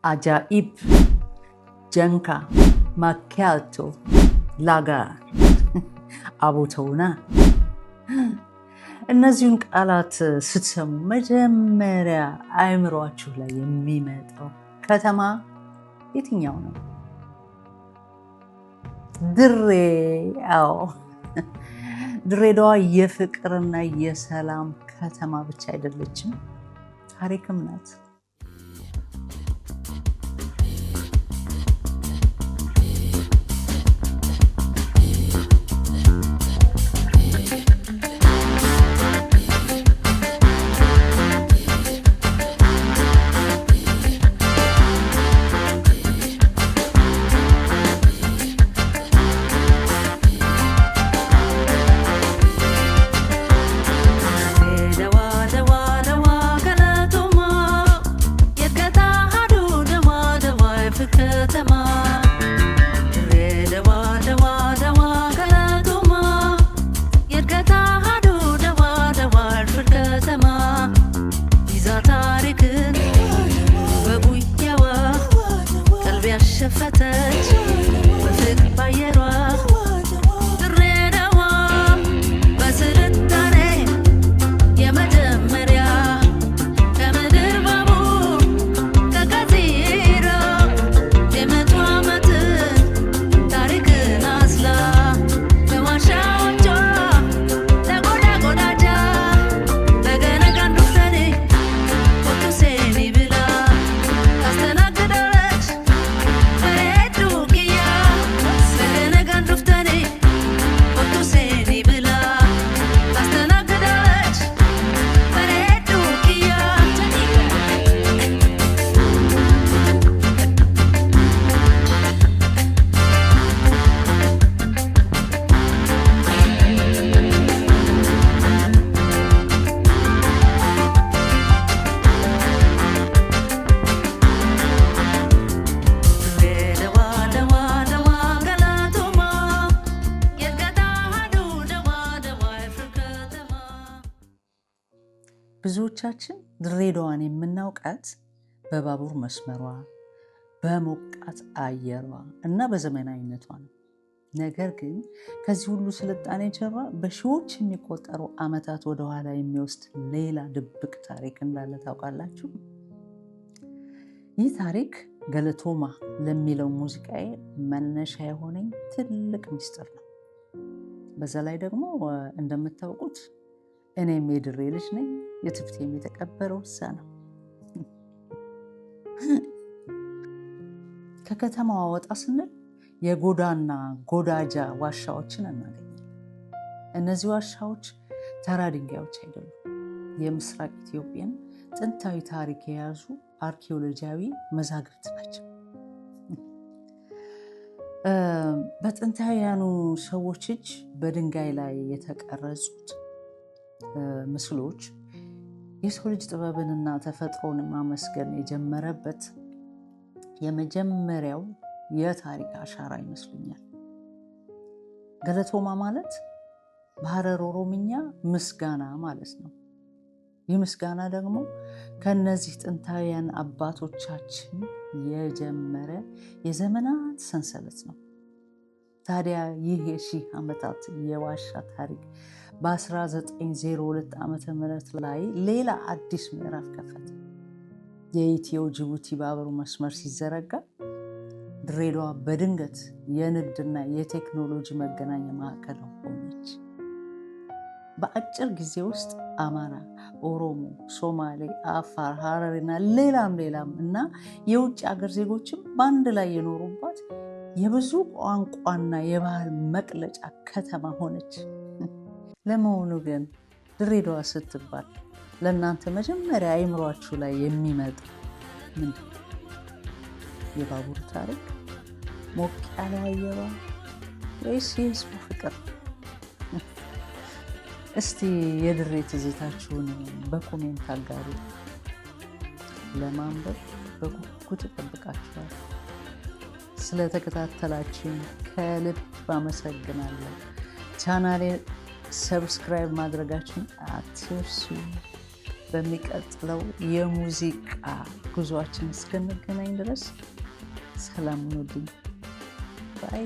አጃኢብ፣ ጀንካ፣ ማኪያቶ፣ ላጋር፣ አቦተውና እነዚህን ቃላት ስትሰሙ መጀመሪያ አእምሯችሁ ላይ የሚመጣው ከተማ የትኛው ነው? ድሬ። አዎ ድሬዳዋ የፍቅርና የሰላም ከተማ ብቻ አይደለችም፣ ታሪክም ናት። ብዙዎቻችን ድሬዳዋን የምናውቃት በባቡር መስመሯ፣ በሞቃት አየሯ እና በዘመናዊነቷ ነው። ነገር ግን ከዚህ ሁሉ ስልጣኔ ጀርባ በሺዎች የሚቆጠሩ ዓመታት ወደኋላ የሚወስድ ሌላ ድብቅ ታሪክ እንዳለ ታውቃላችሁ? ይህ ታሪክ ገለቶማ ለሚለው ሙዚቃዬ መነሻ የሆነኝ ትልቅ ምስጢር ነው። በዛ ላይ ደግሞ እንደምታውቁት እኔም የድሬ ልጅ ነኝ። የትብቴም የተቀበረው እዛ ነው። ከከተማዋ ወጣ ስንል የጎዳና ጎዳጃ ዋሻዎችን እናገኛለን። እነዚህ ዋሻዎች ተራ ድንጋዮች አይደሉም። የምስራቅ ኢትዮጵያን ጥንታዊ ታሪክ የያዙ አርኪኦሎጂያዊ መዛግብት ናቸው። በጥንታውያኑ ሰዎች እጅ በድንጋይ ላይ የተቀረጹት ምስሎች የሰው ልጅ ጥበብንና ተፈጥሮን ማመስገን የጀመረበት የመጀመሪያው የታሪክ አሻራ ይመስሉኛል። ገለቶማ ማለት በሐረር ኦሮምኛ ምስጋና ማለት ነው። ይህ ምስጋና ደግሞ ከነዚህ ጥንታውያን አባቶቻችን የጀመረ የዘመናት ሰንሰለት ነው። ታዲያ ይህ የሺህ ዓመታት የዋሻ ታሪክ በ1902 ዓመተ ምህረት ላይ ሌላ አዲስ ምዕራፍ ከፈተ። የኢትዮ ጅቡቲ ባቡር መስመር ሲዘረጋ ድሬዳዋ በድንገት የንግድና የቴክኖሎጂ መገናኛ ማዕከል ሆነች። በአጭር ጊዜ ውስጥ አማራ፣ ኦሮሞ፣ ሶማሌ፣ አፋር፣ ሐረሪና ሌላም እና የውጭ ሀገር ዜጎችም በአንድ ላይ የኖሩባት የብዙ ቋንቋና የባህል መቅለጫ ከተማ ሆነች። ለመሆኑ ግን ድሬዳዋ ስትባል ለእናንተ መጀመሪያ አይምሯችሁ ላይ የሚመጣ ምንድን ነው? የባቡር ታሪክ፣ ሞቅ ያለ አየሯ ወይስ የህዝቡ ፍቅር? እስቲ የድሬ ትዝታችሁን በኮሜንት አጋሩ። ለማንበብ በጉጉት እጠብቃችኋል። ስለተከታተላችሁኝ ከልብ አመሰግናለሁ። ቻናሌ ሰብስክራይብ ማድረጋችሁን አትርሱ። በሚቀጥለው የሙዚቃ ጉዞአችን እስክንገናኝ ድረስ ሰላም ሁኑልኝ። ባይ